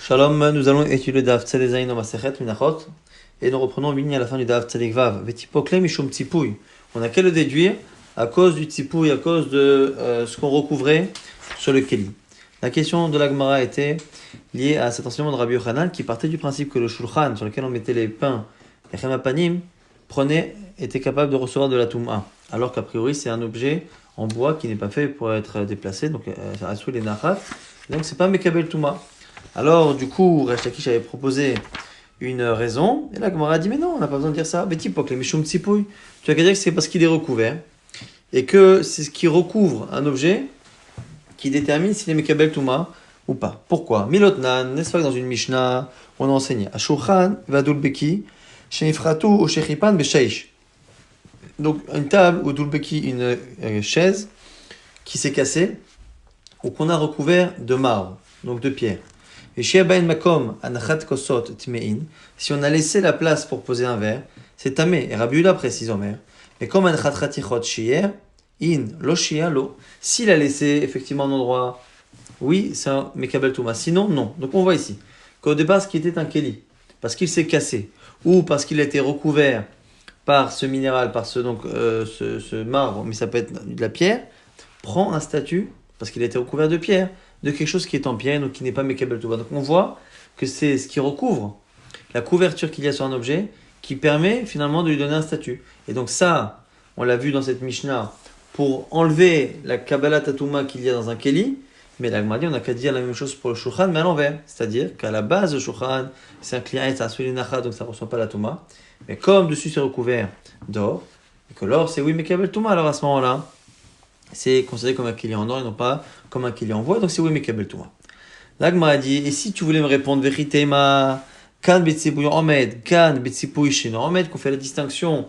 Shalom, nous allons étudier le Daf Tzadek Zayin dans Masechet Menachot et nous reprenons Mini à la fin du Daf Tzadek Vav. Vetipokle Mishum Tzipouy. On a qu'à le déduire à cause du Tzipouy, à cause de ce qu'on recouvrait sur le Keli. La question de la Gemara était liée à cet enseignement de Rabbi Yochanan qui partait du principe que le Shulchan sur lequel on mettait les pains, les Chemapanim, était capable de recevoir de la Touma, alors qu'a priori c'est un objet en bois qui n'est pas fait pour être déplacé, donc à sous les Nachat, donc c'est pas Mekabel Touma. Alors, du coup, Resh Lakish avait proposé une raison, et la Gemara a dit, mais non, on n'a pas besoin de dire ça. Mais type, les Mishum Tzipouy, tu as qu'à dire que c'est parce qu'il est recouvert, et que c'est ce qui recouvre un objet qui détermine s'il est Mekabel Touma ou pas. Pourquoi Milotnan, n'est-ce pas que dans une Mishnah, on a enseigné, Ashouchan, Vadul Beki, Shenifratu, ou Shechipan, Beshaish. Donc, une table ou Dulbeki, une chaise qui s'est cassée, ou qu'on a recouvert de marbre, donc de pierre. Et si on a laissé la place pour poser un verre, c'est tamé. Et Rabbi Yehuda précise en mer. Mais comme un khatratichot shier, in lo shia lo. S'il a laissé effectivement un endroit, oui, c'est un mekabel touma. Sinon, non. Donc on voit ici qu'au départ, ce qui était un keli, parce qu'il s'est cassé, ou parce qu'il a été recouvert par ce minéral, par ce marbre, mais ça peut être de la pierre, prend un statut, parce qu'il a été recouvert de pierre, de quelque chose qui est en pierre, donc qui n'est pas Mekabel Touba. Donc on voit que c'est ce qui recouvre la couverture qu'il y a sur un objet qui permet finalement de lui donner un statut. Et donc ça, on l'a vu dans cette Mishnah, pour enlever la Kabbalah Tatouma qu'il y a dans un Keli, mais la Gemara dit, on n'a qu'à dire la même chose pour le Shulchan, mais à l'envers. C'est-à-dire qu'à la base, le Shulchan, c'est un client, c'est un Sulinachat, donc ça ne reçoit pas la Touma. Mais comme dessus c'est recouvert d'or, et que l'or c'est oui Mekabel Touma, alors à ce moment-là, c'est considéré comme un Keli en or et non pas comme un Keli en bois, donc c'est oui Mekabel Touma. La Gemara a dit, et si tu voulais me répondre, vérité ma kan betsipouy omed, kan betsipouy sheno omed, qu'on fait la distinction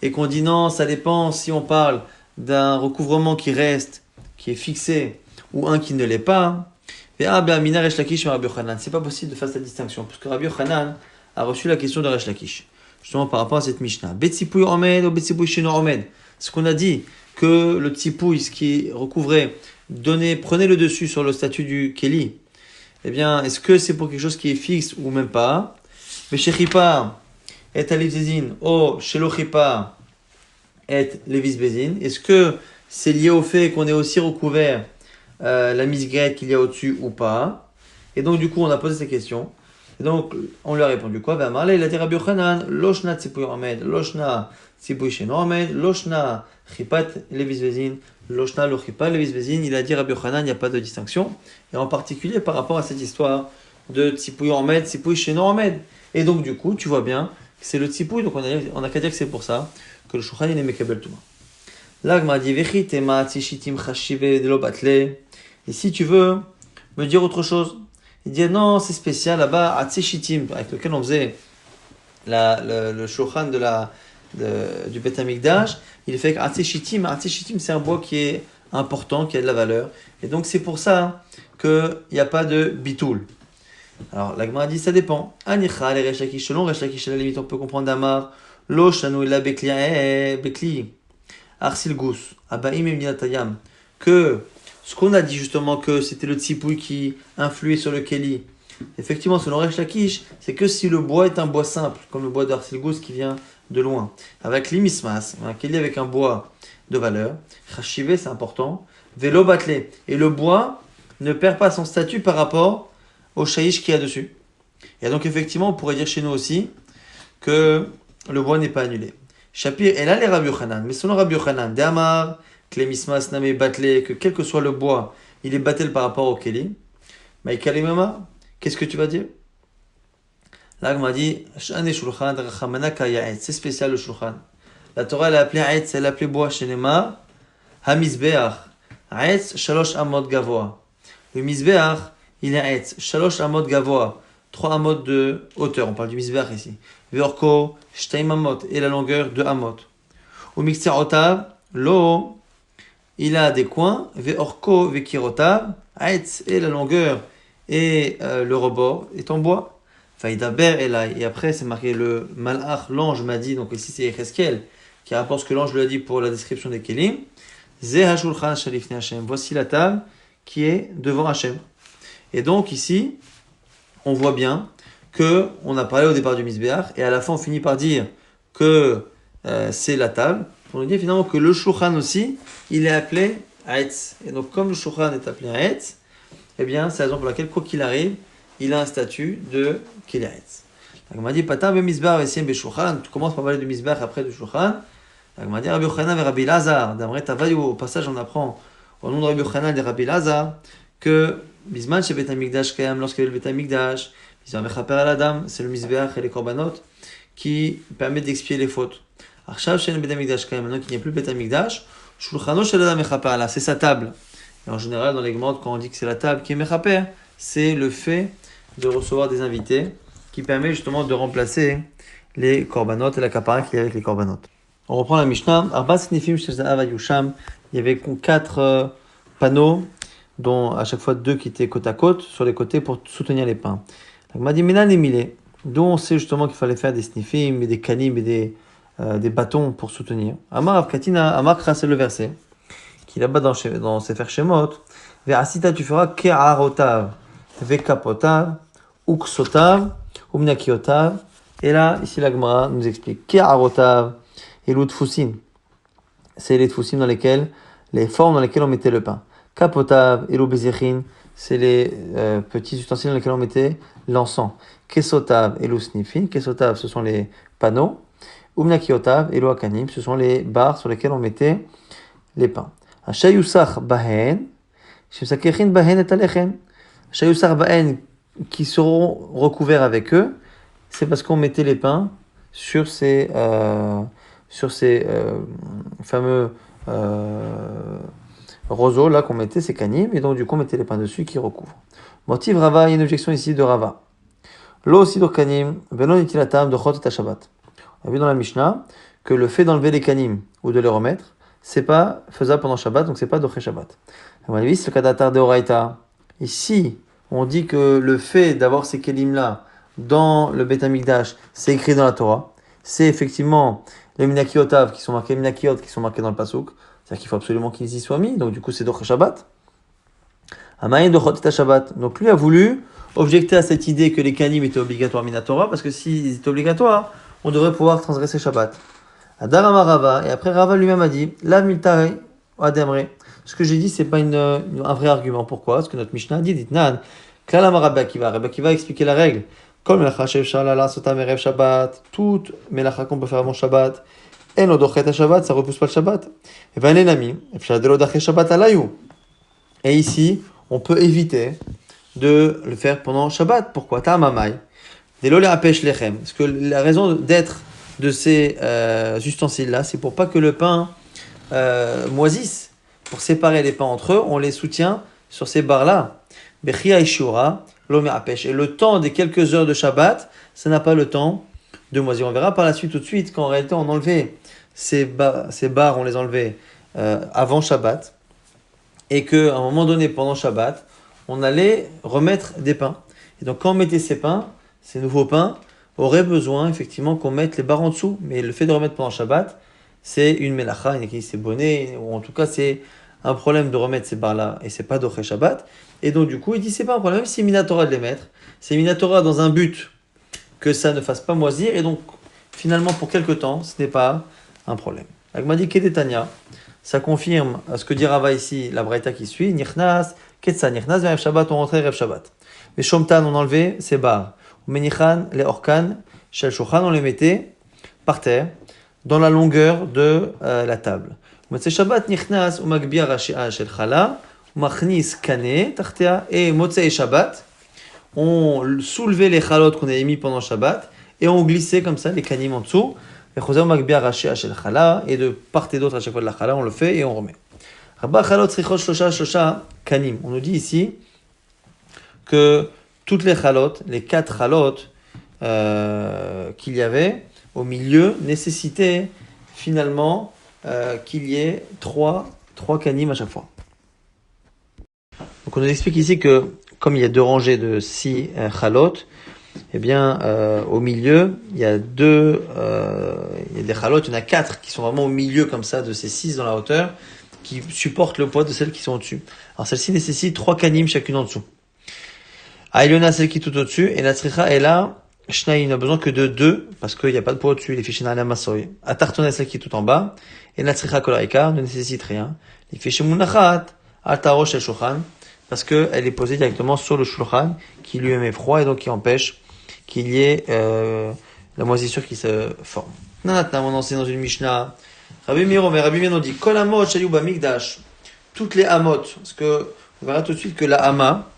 et qu'on dit non, ça dépend si on parle d'un recouvrement qui reste, qui est fixé, ou un qui ne l'est pas. Et mina Resh Lakish et Rabbi Yochanan, c'est pas possible de faire cette distinction, parce que Rabbi Yochanan a reçu la question de Resh Lakish, justement par rapport à cette Mishnah. Betsipouy omed ou betsipouy sheno omed, ce qu'on a dit que le tzipouy, ce qui est recouvré, prenez le dessus sur le statut du Keli, eh bien, est-ce que c'est pour quelque chose qui est fixe ou même pas? Mais chez Chipa, et Alif Zezin, ou chez Lochipa, et Levis Bezin, est-ce que c'est lié au fait qu'on ait aussi recouvert la misgrette qu'il y a au-dessus ou pas? Et donc, du coup, on a posé ces questions. Et donc, on lui a répondu quoi? Ben, Marley, il a dit Rabbi Yochanan, Loshna Tzipouy Omed, Loshna Tzipouy Sheno Omed, Loshna Chipat Levis Bezin, Loshna Lo Chipat Levis Bezin. Il a dit Rabbi Yochanan, il n'y a pas de distinction. Et en particulier par rapport à cette histoire de Tzipouy Omed, Tzipouy Sheno Omed. Et donc, du coup, tu vois bien que c'est le Tzipouy, donc on a qu'à dire que c'est pour ça que le Shulchan il est Mekabel Touma. Là, Gma dit Vechi Tema Tzishitim Chashive de lo Batle. Et si tu veux me dire autre chose, il dit non, c'est spécial là-bas, à Tzishitim, avec lequel on faisait le Shulchan du Beth Amikdash, il fait qu'Atzishitim, c'est un bois qui est important, qui a de la valeur. Et donc c'est pour ça qu'il n'y a pas de bitoul. Alors la Gemara dit ça dépend. Anicha, les Resh Lakish, selon Resh Lakish, à la limite on peut comprendre d'Amar, Lo Shanu la Bekli, Arsil Gous, Abaim Emnatayam, que ce qu'on a dit justement que c'était le tzipouy qui influait sur le Keli. Effectivement, selon Resh Lakish, c'est que si le bois est un bois simple, comme le bois d'Arsil Gous qui vient de loin. Avec l'imismas, un Keli avec un bois de valeur, Chashivé c'est important, Vélo Batlé, et le bois ne perd pas son statut par rapport au shaïch qu'il y a dessus. Et donc effectivement, on pourrait dire chez nous aussi que le bois n'est pas annulé. Shapir, et là les Rabbi Yochanan, mais selon Rabbi Yochanan, Damar, que l'imismas n'amé Batlé, que quel que soit le bois, il est battel par rapport au Keli. Maïkalimama, qu'est-ce que tu vas dire? Là, on m'a dit, c'est spécial le Shulchan. La Torah, elle a appelé Aetz, elle a appelé bois chez Neymar, Hamizbeach. Aetz, Shalosh Amot Gavoa. Le Mizbeach, il est Aetz, Shalosh Amot Gavoa. 3 amot de hauteur, on parle du Mizbeach ici. Veorko, Shtaim Amot, et la longueur de Amot. Au Mixer Otav, Lo, il a des coins, Veorko, Vekirotav, Aetz, et la longueur et le rebord est en bois. Faïdaber Elai. Et après, c'est marqué le Malach, l'ange m'a dit, donc ici c'est Yecheskel, qui rapporte ce que l'ange lui a dit pour la description des Kelim. Ze hashulchan shalifnei Hashem. Voici la table qui est devant Hashem. Et donc ici, on voit bien que on a parlé au départ du Misbéach et à la fin on finit par dire que c'est la table. On dit finalement que le Shulchan aussi, il est appelé Haetz. Et donc comme le Shulchan est appelé Haetz, eh bien c'est la raison pour laquelle, quoi qu'il arrive, il a un statut de qu'il est Haetz. On m'a dit Patam be Misbéach vesiem be Shulchan. Tu commences par parler du Misbéach après du Shulchan. On m'a dit Rabbi Yochanan et Rabbi Lazar. D'Amret Tavayu, au passage on apprend au nom de Rabbi Yochanan et Rabbi Lazar que Bisman chez Bet Hamikdash Kayam, lorsqu'il y avait le Bet Hamikdash, Bisman Mechaper à la dame, c'est le Misbéach et les Korbanot qui permettent d'expier les fautes. Archav chez le Bet Hamikdash Kayam, maintenant qu'il n'y a plus le Bet Hamikdash, Shulchano chez la dame Mechaper à la, c'est sa table. Et en général, dans les Gemorot, quand on dit que c'est la table qui est Mechaper, c'est le fait de recevoir des invités qui permet justement de remplacer les Korbanot et la Kapara qu'il y a avec les Korbanot. On reprend la Mishnah. Arba Snifim chez Zahav Yusham, il y avait 4 panneaux, dont à chaque fois 2 qui étaient côte à côte, sur les côtés pour soutenir les pains. D'où on sait justement qu'il fallait faire des snifim, et des kanim et des bâtons pour soutenir. Amar Avkatina, Amar Kra, c'est le verset, qui est là-bas dans Sefer Shemot. Ve'asita, tu feras ke'arotav, ve'kapotav, uksotav, umnakiotav. Et là, ici la Gemara nous explique ke'arotav et l'utfusim. C'est les tfusim dans lesquels, les formes dans lesquelles on mettait le pain. Kapotav et l'obézéchin, c'est les petits ustensiles dans lesquels on mettait l'encens. Kesotav et l'usnifin, kesotav ce sont les panneaux. Umnakiotav et l'oakanim, ce sont les barres sur lesquelles on mettait les pains. Shayusach bahen, shemsakechin bahen et alechem. Shayusach bahen, qui seront recouverts avec eux, c'est parce qu'on mettait les pains sur ces fameux roseaux là qu'on mettait, ces canim, et donc du coup on mettait les pains dessus qui recouvrent. Motiv Rava, il y a une objection ici de Rava. Lo sidur kanim, velon itilatam de chot et Shabbat. On a vu dans la Mishnah que le fait d'enlever les canim ou de les remettre, c'est pas faisable pendant Shabbat, donc c'est pas doché Shabbat. À mon avis, c'est le cas d'Atar de Oraita. Ici, on dit que le fait d'avoir ces kelim là dans le Bet Hamikdash, c'est écrit dans la Torah. C'est effectivement les minakiotav qui sont marqués, les minakiot qui sont marqués dans le pasuk. C'est-à-dire qu'il faut absolument qu'ils y soient mis. Donc du coup, c'est doché Shabbat. Amayin de chot et Shabbat. Donc lui a voulu objecter à cette idée que les kanim étaient obligatoires minatora, parce que s'ils étaient obligatoires, on devrait pouvoir transgresser Shabbat. Adarama Rava, et après Rava lui-même a dit, la miltare ademre. Ce que j'ai dit, c'est pas un vrai argument. Pourquoi? Parce que notre Mishnah dit, dit nan, klalama Rabbi Akiva. Rabbi Akiva expliquer la règle. Comme melacha shevshalala sotam erev Shabbat, toute melacha qu'on peut faire avant Shabbat, en odochet Shabbat, ça repousse pas le Shabbat. Et ben les nami, efshadelo Shabbat alayou. Et ici, on peut éviter de le faire pendant Shabbat. Pourquoi? Ta'amamai. Delo le apèche lechem. Parce que la raison d'être de ces ustensiles-là, c'est pour pas que le pain moisisse. Pour séparer les pains entre eux, on les soutient sur ces barres-là. Bechia ishura, l'homme apèche. Et le temps des quelques heures de Shabbat, ça n'a pas le temps de moisir. On verra par la suite tout de suite qu'en réalité, on enlevait ces barres, on les enlevait avant Shabbat. Et qu'à un moment donné, pendant Shabbat, on allait remettre des pains. Et donc quand on mettait ces pains, ces nouveaux pains, aurait besoin effectivement qu'on mette les barres en dessous. Mais le fait de remettre pendant Shabbat, c'est une melacha, une équilibre, c'est bonnet, ou en tout cas c'est un problème de remettre ces barres-là, et c'est pas d'Oché Shabbat. Et donc du coup, il dit c'est pas un problème, même si c'est Minatora de les mettre, c'est Minatora dans un but que ça ne fasse pas moisir, et donc finalement pour quelque temps, ce n'est pas un problème. Agmadi Kedetania, ça confirme ce que dit Rava ici, la Braïta qui suit, Nichnas, Ketsa, Nichnas, Rev Shabbat, on rentrait Rev Shabbat. Mais Shomtan, on enlevait ces barres. Menichan, les Orkan, Shel Shochan, on les mettait par terre, dans la longueur de la table. Motzei Shabbat nichnas umagbia rashia shel chala umachnis kane tartea, et Motzei Shabbat, on soulevait les chalot qu'on avait mis pendant Shabbat et on glissait comme ça les kanim en dessous. Et chosei umagbia rashia shel chala, et de part et d'autre à chaque fois de la chala on le fait et on remet. Rabba chalot srichot shlosha kanim. On nous dit ici que toutes les chalot, les 4 chalot qu'il y avait au milieu nécessitait finalement qu'il y ait 3 kanim à chaque fois. Donc on nous explique ici que comme il y a 2 rangées de 6 chalot, eh bien au milieu il y a il y a des chalot, il y en a 4 qui sont vraiment au milieu comme ça de ces 6 dans la hauteur, qui supportent le poids de celles qui sont au-dessus. Alors celles-ci nécessitent 3 kanim chacune en dessous. Aïliona, celle qui est tout au-dessus, et la tzricha est là, Shnaï, il n'a besoin que de deux, parce qu'il n'y a pas de poids au-dessus, les fichiers la massoy. Atartona, celle qui est tout en bas, et la tzricha kolaika ne nécessite rien. Les fichiers munachat, altarosh el shulchan, parce qu'elle est posée directement sur le shulchan, qui lui-même est froid, et donc qui empêche qu'il y ait, la moisissure qui se forme. Nanatna, on enseigne dans une Mishnah. Rabbi Miro, mais Rabbi Miro dit, kol amot shayu bamikdash. Toutes les amot, parce que, on verra tout de suite que la hama,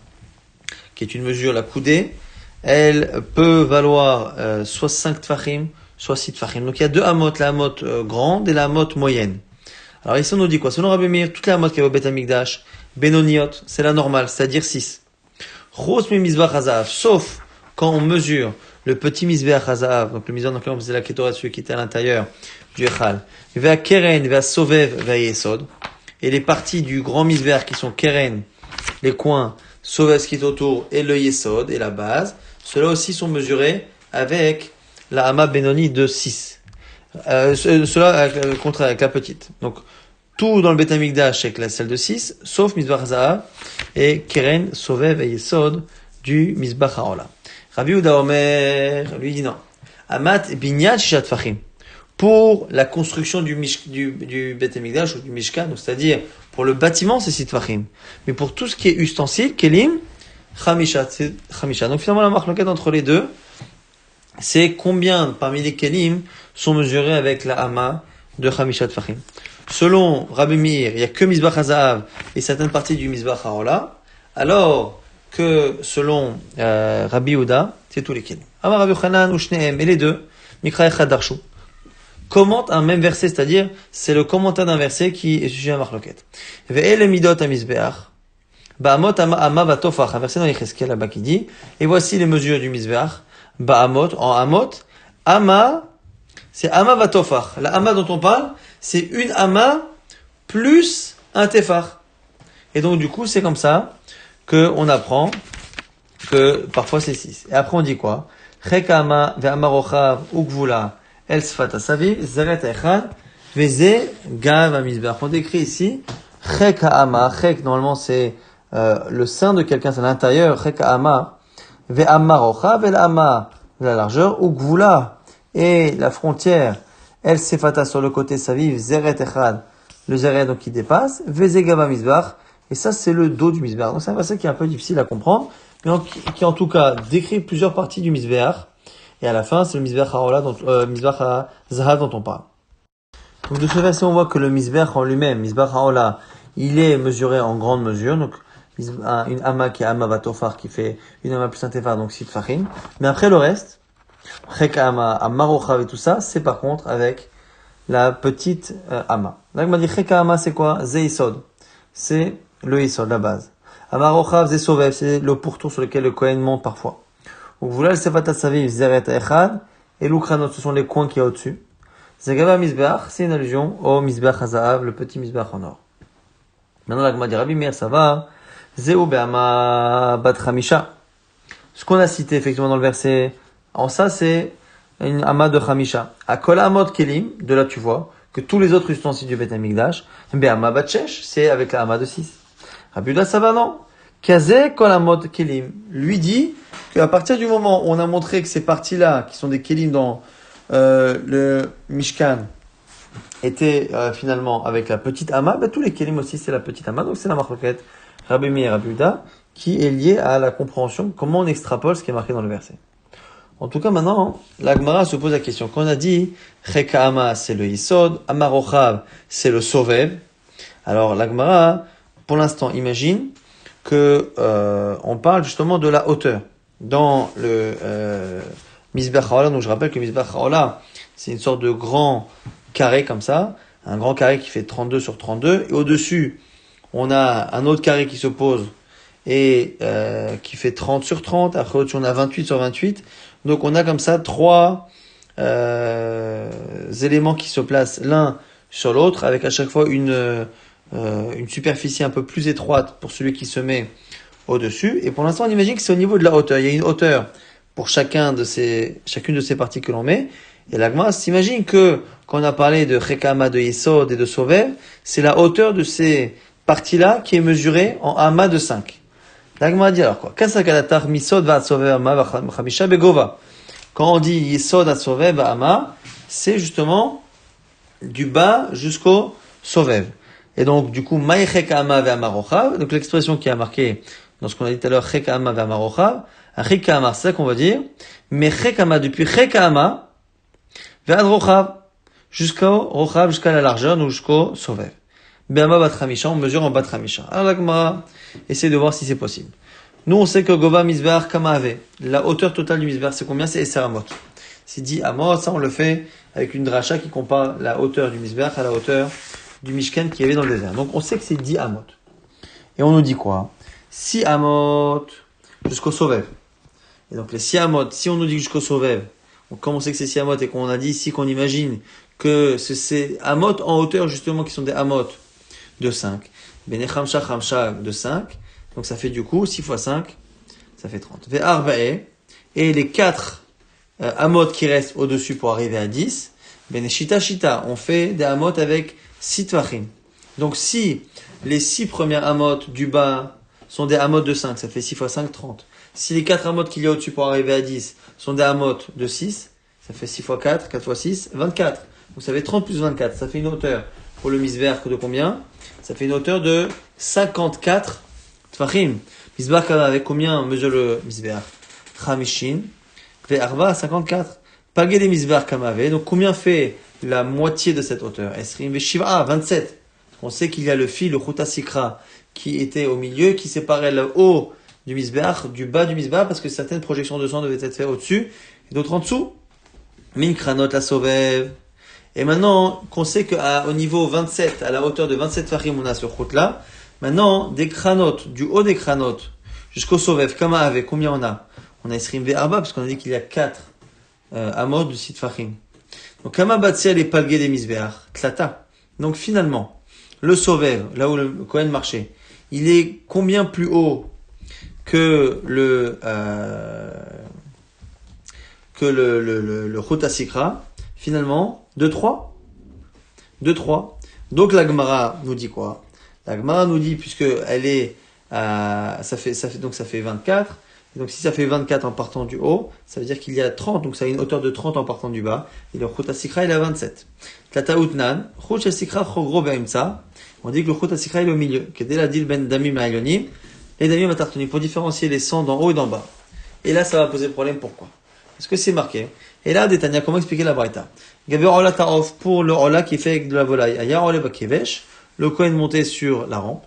qui est une mesure, la coudée, elle peut valoir soit 5 tfachim, soit 6 tfachim. Donc il y a deux amot, la amot grande et la amot moyenne. Alors ici on nous dit quoi? Selon Rabbi Meir, toutes les amot qui y a au Bet Hamikdash, benoniot, c'est la normale, c'est-à-dire 6. Chos mi mizbach hazav, sauf quand on mesure le petit mizbach hazav, donc le mizbach dans lequel on faisait la kétora, celui qui était à l'intérieur du echal, vea keren, vea sovev, vea yesod, et les parties du grand mizbach qui sont keren, les coins, sovev ce qui est autour, et le yesod, et la base, ceux-là aussi sont mesurés avec la hama benoni de 6. Cela avec le contraire, avec la petite. Donc, tout dans le Bet Hamikdash avec la celle de 6, sauf Mizbach Zahav et Keren, Sovev et Yesod du Mizbach Haola. Rabbi Yehuda Omer, lui dit non. Amat Binyat Shishat Fachim. Pour la construction du Bet Hamikdash ou du Mishkan, donc c'est-à-dire pour le bâtiment, c'est 6 Fachim. Mais pour tout ce qui est ustensile, Kelim, Chamisha, c'est Chamisha. Donc finalement, la marque entre les deux, c'est combien parmi les kelim sont mesurés avec la hama de Chamisha Tfachim. Selon Rabbi Meir, il n'y a que Mizbach HaZahav et certaines parties du Mizbach HaOla, alors que selon Rabbi Yehuda, c'est tous les kelim. Amar Rabbi Yochanan ou Shneem, et les deux, Mikra Echad Darshu, commentent un même verset, c'est-à-dire c'est le commentaire d'un verset qui est sujet à Marloket. Ve'ele midot ha-mizbeach, ba'amot hama vatofach, un verset dans Yecheskel là-bas qui dit, et voici les mesures du Mizbeach, Ba'amot, en Amot, Ama, c'est Ama Vatofar. La Ama dont on parle, c'est une Ama plus un Tefar. Et donc, du coup, c'est comme ça qu'on apprend que parfois c'est 6. Et après, on dit quoi? Cheka Ama, Ve'ama Rochav, Ukvula, El Sfat Asaviv, Zeret Echad, Veze, Gav Amizbeach. On décrit ici, Cheka Ama, Chek, normalement, c'est le sein de quelqu'un, c'est l'intérieur, Cheka Ama, Ve'ama rochav et l'ama, la largeur, ou gvula, et la frontière, elle sefata sur le côté saviv, zeret echad, le zeret donc qui dépasse, vezegava mizbach, et ça c'est le dos du mizbach. Donc c'est un verset qui est un peu difficile à comprendre, mais qui en tout cas décrit plusieurs parties du mizbach, et à la fin c'est le mizbach haola, mizbach hazahav dont on parle. Donc de ce verset on voit que le mizbach en lui-même, mizbach haola, il est mesuré en grande mesure, donc une ama qui est ama vatofar qui fait une ama plus un tefar donc 6 tfachim. Mais après le reste, cheka ama, ama rochav et tout ça, c'est par contre avec la petite ama. Là, il m'a dit cheka ama c'est quoi? Ze yisod. C'est le yisod, la base. Ama rochav ze sovev, c'est le pourtour sur lequel le Kohen monte parfois. Donc voilà le sefata saviv zeret echad et l'ukranot, ce sont les coins qu'il y a au-dessus. Zegava mizbeach, c'est une allusion au mizbeach hazahav, le petit mizbeach en or. Maintenant là, il m'a dit Rabbi Meir, ça va. Zéou be'ama bat chamisha. Ce qu'on a cité effectivement dans le verset, en ça c'est une ama de chamisha. A kol amot kelim, de là tu vois que tous les autres ustensiles du Bet Hamikdash, be'ama bat shesh, c'est avec la ama de 6. Rabbi Yehuda, ça va non? Kazé kol amot kelim, lui dit qu'à partir du moment où on a montré que ces parties-là, qui sont des kelim dans le Mishkan, étaient finalement avec la petite ama, ben, tous les kelim aussi c'est la petite ama, donc c'est la marloquette Rabbi Meir et Rabbi Yehuda, qui est lié à la compréhension, comment on extrapole ce qui est marqué dans le verset. En tout cas, maintenant, la Gemara se pose la question. Quand on a dit, Cheka Ama, c'est le Yisod, Ama Rochav, c'est le Sovev. Alors, la Gemara, pour l'instant, imagine que, on parle justement de la hauteur. Dans le, Mizbech HaOla, donc je rappelle que Mizbech HaOla, c'est une sorte de grand carré comme ça, un grand carré qui fait 32 sur 32, et au-dessus, on a un autre carré qui s'oppose et qui fait 30 sur 30. Après, au-dessus, on a 28 sur 28. Donc, on a comme ça 3 éléments qui se placent l'un sur l'autre, avec à chaque fois une superficie un peu plus étroite pour celui qui se met au-dessus. Et pour l'instant, on imagine que c'est au niveau de la hauteur. Il y a une hauteur pour chacune de ces parties que l'on met. Et la Gemara s'imagine que, quand on a parlé de Chekama, de Yesod et de Sovev, c'est la hauteur de ces partie-là qui est mesurée en ama de 5. La Gemara dit alors quoi? Kasakalatar misod va sovev ama v'chamisha begova. Quand on dit yisod à sovev ama, c'est justement du bas jusqu'au sovev. Et donc, du coup, maïchek ama ve'ama rochav. Donc, l'expression qui a marqué dans ce qu'on a dit tout à l'heure, chek ama ve'ama rochav. Un chek ama, c'est ça qu'on va dire. Mais chek ama, depuis chek ama, ve'ad rochav. Jusqu'au rochav, jusqu'à la largeur, ou jusqu'au sovev. Be'ama bat chamisha, on mesure en bat chamisha. Alors, la Gemara essaie de voir si c'est possible. Nous, on sait que gova misbeach kama ave. La hauteur totale du misbeach, c'est combien? C'est Eser amot. C'est 10 amot. Ça, on le fait avec une dracha qui compare la hauteur du misbeach à la hauteur du mishkan qu'il y avait dans le désert. Donc, on sait que c'est 10 amot. Et on nous dit quoi? 6 amot jusqu'au sovev. Et donc, les 6 amot, si on nous dit jusqu'au sovev, comme on sait que c'est 6 amot et qu'on a dit ici qu'on imagine que c'est amot en hauteur, justement, qui sont des amot de 5. Bene chamcha chamcha de 5. Donc ça fait du coup 6 fois 5, ça fait 30. Ve'arba'e, et les 4 amot qui restent au-dessus pour arriver à 10, bene shita shita, on fait des amot avec 6 tvachim. Donc si les 6 premières amot du bas sont des amot de 5, ça fait 6 fois 5, 30. Si les 4 amot qu'il y a au-dessus pour arriver à 10 sont des amot de 6, ça fait 6 fois 4, 4 fois 6, 24. Donc ça fait 30 plus 24, ça fait une hauteur pour le misbeach de combien? Ça fait une hauteur de 54 Tvachim. Misbeach avec combien on mesure le misbeach? Chamishin. Ve'arba 54. Pagé des misbeach kamave. Donc combien fait la moitié de cette hauteur? Esrim ve'shiva 27. On sait qu'il y a le fil, le chuta sikra, qui était au milieu, qui séparait le haut du misbeach du bas du misbeach, parce que certaines projections de sang devaient être faites au-dessus et d'autres en dessous. Min kranot la sovev. Et maintenant qu'on sait qu'au niveau 27, à la hauteur de 27 Tvachim, on a ce chut là. Maintenant, des cranotes, du haut des cranotes, jusqu'au sovev, kama avec combien on a? On a Esrim Ve'arba, parce qu'on a dit qu'il y a 4 amot de 6 Tvachim. Donc, kama batsiel et palgué des misbeach, tlata. Donc, finalement, le sovev, là où le Kohen marchait, il est combien plus haut que le chut asikra? Finalement, de 3. Donc, la Gemara nous dit quoi? La Gemara nous dit, puisque elle est, ça fait 24. Et donc, si ça fait 24 en partant du haut, ça veut dire qu'il y a 30. Donc, ça a une hauteur de 30 en partant du bas. Et le chut asikra, il est à 27. Tlataoutnan, chut asikra chogro be'imtsa. On dit que le chut asikra, il est au milieu. Kedel adil ben damim ha'ilyonim. Les damim atartonim, pour différencier les sangs d'en haut et d'en bas. Et là, ça va poser problème. Pourquoi? Parce que c'est marqué. Et là, Détania, comment expliquer la braïta? Gaver ola ta'of, pour le ola qui est fait avec de la volaille. Aya ole bakevesh. Le Kohen montait sur la rampe.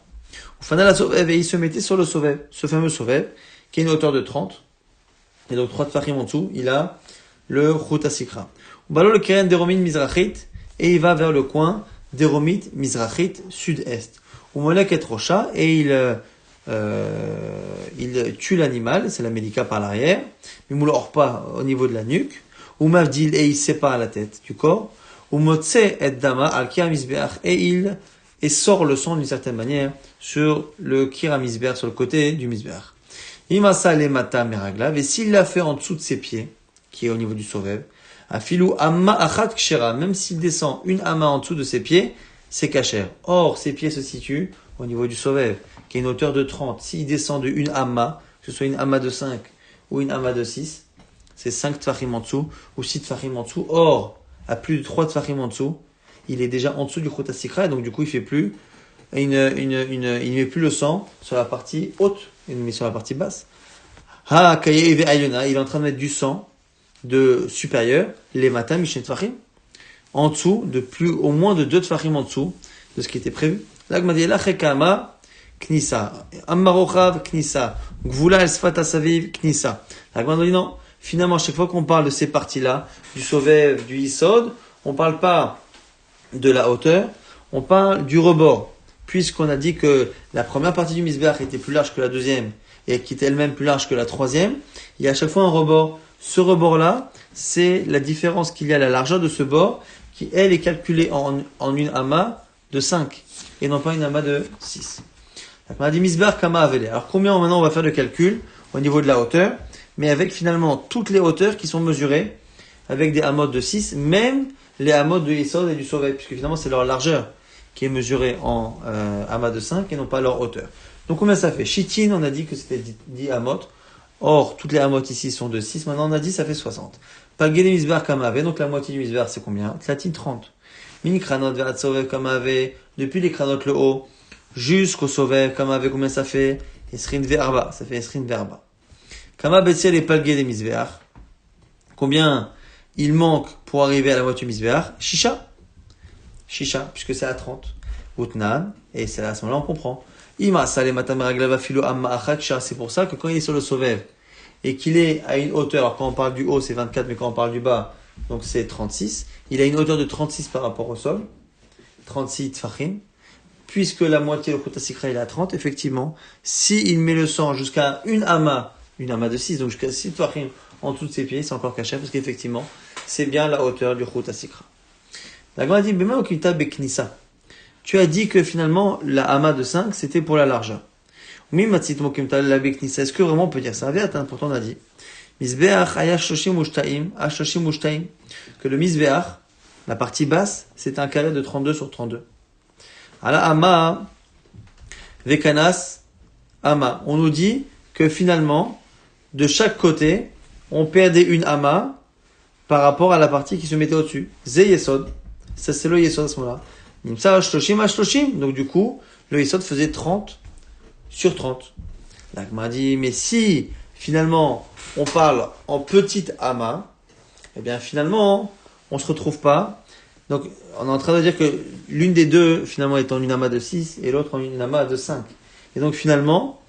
Au final, la sovev, et il se mettait sur le sovev, ce fameux sovev, qui a une hauteur de 30. Et donc 3 tfachim en dessous, il a le chut asikra. Ou balo le keren deromit mizrachit, et il va vers le coin deromit mizrachit sud-est. Ou molek et rocha, et il tue l'animal, c'est la médika par l'arrière, mais moule hors pas au niveau de la nuque. Ou mavdil, et il sépare la tête du corps. Ou motse et dama al kia mizbeach, et sort le sang d'une certaine manière sur le kira misbeach, sur le côté du misbeach. Imasa le mata meraglav, et s'il l'a fait en dessous de ses pieds, qui est au niveau du sovev, afilou amma achat kshera, même s'il descend une amma en dessous de ses pieds, c'est kasher. Or, ses pieds se situent au niveau du sovev, qui est une hauteur de 30. S'il descend de une amma, que ce soit une amma de 5 ou une amma de 6, c'est 5 tfachim en dessous, ou 6 tfachim en dessous. Or, à plus de 3 tfachim en dessous, il est déjà en dessous du chut asikra, et donc du coup il fait plus il met plus le sang sur la partie haute, il met sur la partie basse. Ha kaye ve ayona, il est en train de mettre du sang de supérieur, les matins mishen tfachim, en dessous de plus au moins de 2 tfachim en dessous de ce qui était prévu. Là gmadi la chekama knisa, ammarochav knisa, gvula el sfat asaviv knisa. Là gmadi non, finalement chaque fois qu'on parle de ces parties-là, du sovev, du isod, on parle pas de la hauteur, on parle du rebord, puisqu'on a dit que la première partie du misbeach était plus large que la deuxième, et qui était elle-même plus large que la troisième, il y a à chaque fois un rebord. Ce rebord-là, c'est la différence qu'il y a à la largeur de ce bord, qui elle est calculée en une amma de 5, et non pas une amma de 6. On a dit misbeach kama avele. Alors combien maintenant on va faire de calcul au niveau de la hauteur, mais avec finalement toutes les hauteurs qui sont mesurées, avec des amot de 6, même les amot de Yesod et du Sovev, puisque finalement c'est leur largeur qui est mesurée en amas de 5 et non pas leur hauteur. Donc combien ça fait? Chitin, on a dit que c'était 10 amot. Or, toutes les amot ici sont de 6. Maintenant, on a dit ça fait 60. Palgé misbar comme avait, donc la moitié du misbar, c'est combien? Tlatin 30. Mini kranot ve'at sovev comme avait, depuis les kranot le haut, jusqu'au sovev comme avait, combien ça fait? Esrin ve'arba, ça fait esrin ve'arba. Kama betzel et palgé des misbar. Combien il manque pour arriver à la moitié du misbar? Shisha, puisque c'est à 30. Utnan, et c'est là, à ce moment-là, on comprend. Ima sale matameraglava filo amma achak, c'est pour ça que quand il est sur le sovev, et qu'il est à une hauteur, alors quand on parle du haut c'est 24, mais quand on parle du bas, donc c'est 36, il a une hauteur de 36 par rapport au sol, 36 tfachim, puisque la moitié, le Chutasikra, il est à 30, effectivement, s'il met le sang jusqu'à une ama de 6, donc jusqu'à 6 tfachim en dessous de ses pieds, c'est encore caché, parce qu'effectivement, c'est bien la hauteur du Chutasikra. La Gemara dit, Bema okita beknissa. Tu as dit que finalement, la ama de 5, c'était pour la largeur. Est-ce que vraiment on peut dire ça? Pourtant on a dit que le misbeach, la partie basse, c'est un carré de 32 sur 32. Ala ama vekanas ama. On nous dit que finalement, de chaque côté, on perdait une ama par rapport à la partie qui se mettait au-dessus. Ze yesod. Ça c'est le yesod à ce moment-là. Nimsa ashloshim ashloshim. Donc du coup, le yesod faisait 30 sur 30. La Gemara dit, mais si, finalement, on parle en petite ama, eh bien, finalement, on se retrouve pas. Donc, on est en train de dire que l'une des deux, finalement, est en une ama de 6 et l'autre en une ama de 5. Et donc, finalement,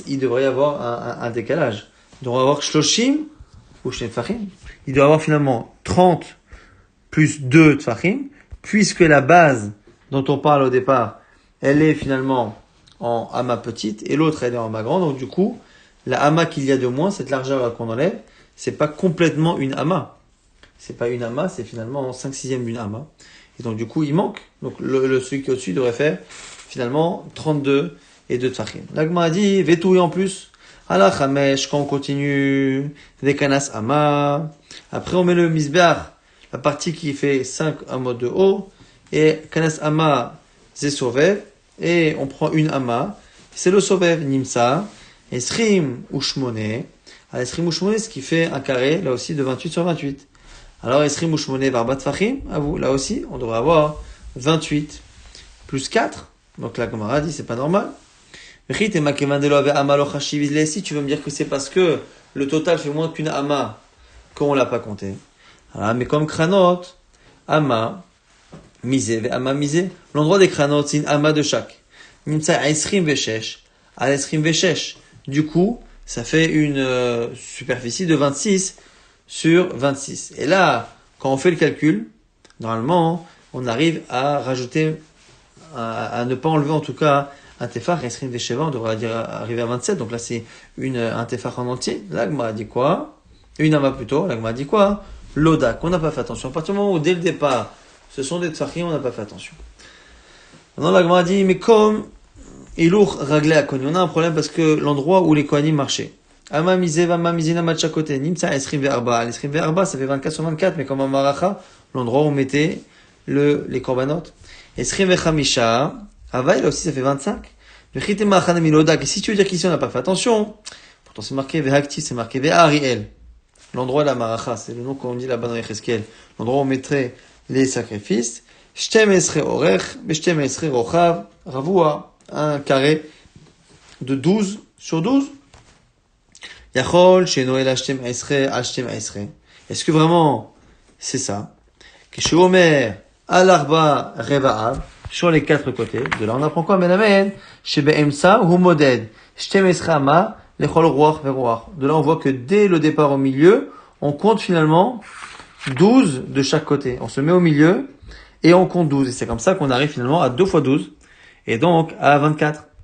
il devrait y avoir un décalage. Il devrait y avoir shloshim ou shne tfachim. Il doit y avoir finalement 30 plus 2 tfachim, puisque la base dont on parle au départ, elle est finalement en ama petite et l'autre elle est en ama grande. Donc du coup, la ama qu'il y a de moins, cette largeur qu'on enlève, c'est pas complètement une ama. C'est pas une ama, c'est finalement 5/6 d'une ama. Et donc du coup, il manque. Donc celui qui est au-dessus devrait faire finalement 32 et 2 tfachim. L'agma a dit, vetouille en plus. Allah chamesh, quand on continue, des kanas ama. Après on met le misbeach, la partie qui fait 5 amot de haut, et kanas ama zé sovev. Et on prend une ama, c'est le sovev, nimsa, esrim ou shmoné. Alors esrim ou shmoné, ce qui fait un carré, là aussi, de 28 sur 28. Alors esrim ou shmoné, varbat fachim, à vous, là aussi, on devrait avoir 28 plus 4. Donc la Gemara dit, c'est pas normal. Si tu veux me dire que c'est parce que le total fait moins qu'une ama, qu'on l'a pas compté. Alors, mais comme kranot, ama, misé, ama misé. L'endroit des kranot, c'est une ama de chaque. Nimsa esrim veshesh, al esrim veshesh. Du coup, ça fait une superficie de 26 sur 26. Et là, quand on fait le calcul, normalement, on arrive à rajouter, à ne pas enlever en tout cas un tefar, esrim vesheva, on devrait dire arriver à 27. Donc là, c'est un tefar en entier. L'agma a dit quoi? Une ama plutôt. L'agma a dit quoi? L'odak. On n'a pas fait attention. À partir du moment où, dès le départ, ce sont des tfachim, on n'a pas fait attention. Maintenant, la Gemara dit, mais comme Ilour raglé à Kohanim, on a un problème parce que l'endroit où les Kohanim marchaient. Ama misé, vama misina mat chaque côté. Nimsa esrim ve'arba. L'esrim ve'arba, ça fait 24 sur 24, mais comme un maracha, l'endroit où on mettait les korbanot. Esrim ve'chamisha. Ava, là aussi, ça fait 25. Vechitema achanam ilodak. Et si tu veux dire qu'ici, on n'a pas fait attention, pourtant c'est marqué ve'hakti, c'est marqué ve'ariel. L'endroit de la maracha, c'est le nom qu'on dit là-bas dans Yecheskel. L'endroit où on mettrait les sacrifices. Shtem esre orech, beshtem esre rochav, ravua, un carré de 12 sur 12. Yachol, chez Noël, shtem esre, shtem esre. Est-ce que vraiment c'est ça? Keshu omer, alarba, reva'av, sur les quatre côtés. De là, on apprend quoi? Menamen, chez be'emsa, ou moded, shtem esre ama, lechol roach veroach. De là, on voit que dès le départ au milieu, on compte finalement 12 de chaque côté. On se met au milieu, et on compte 12. Et c'est comme ça qu'on arrive finalement à 2 fois 12. Et donc à 24.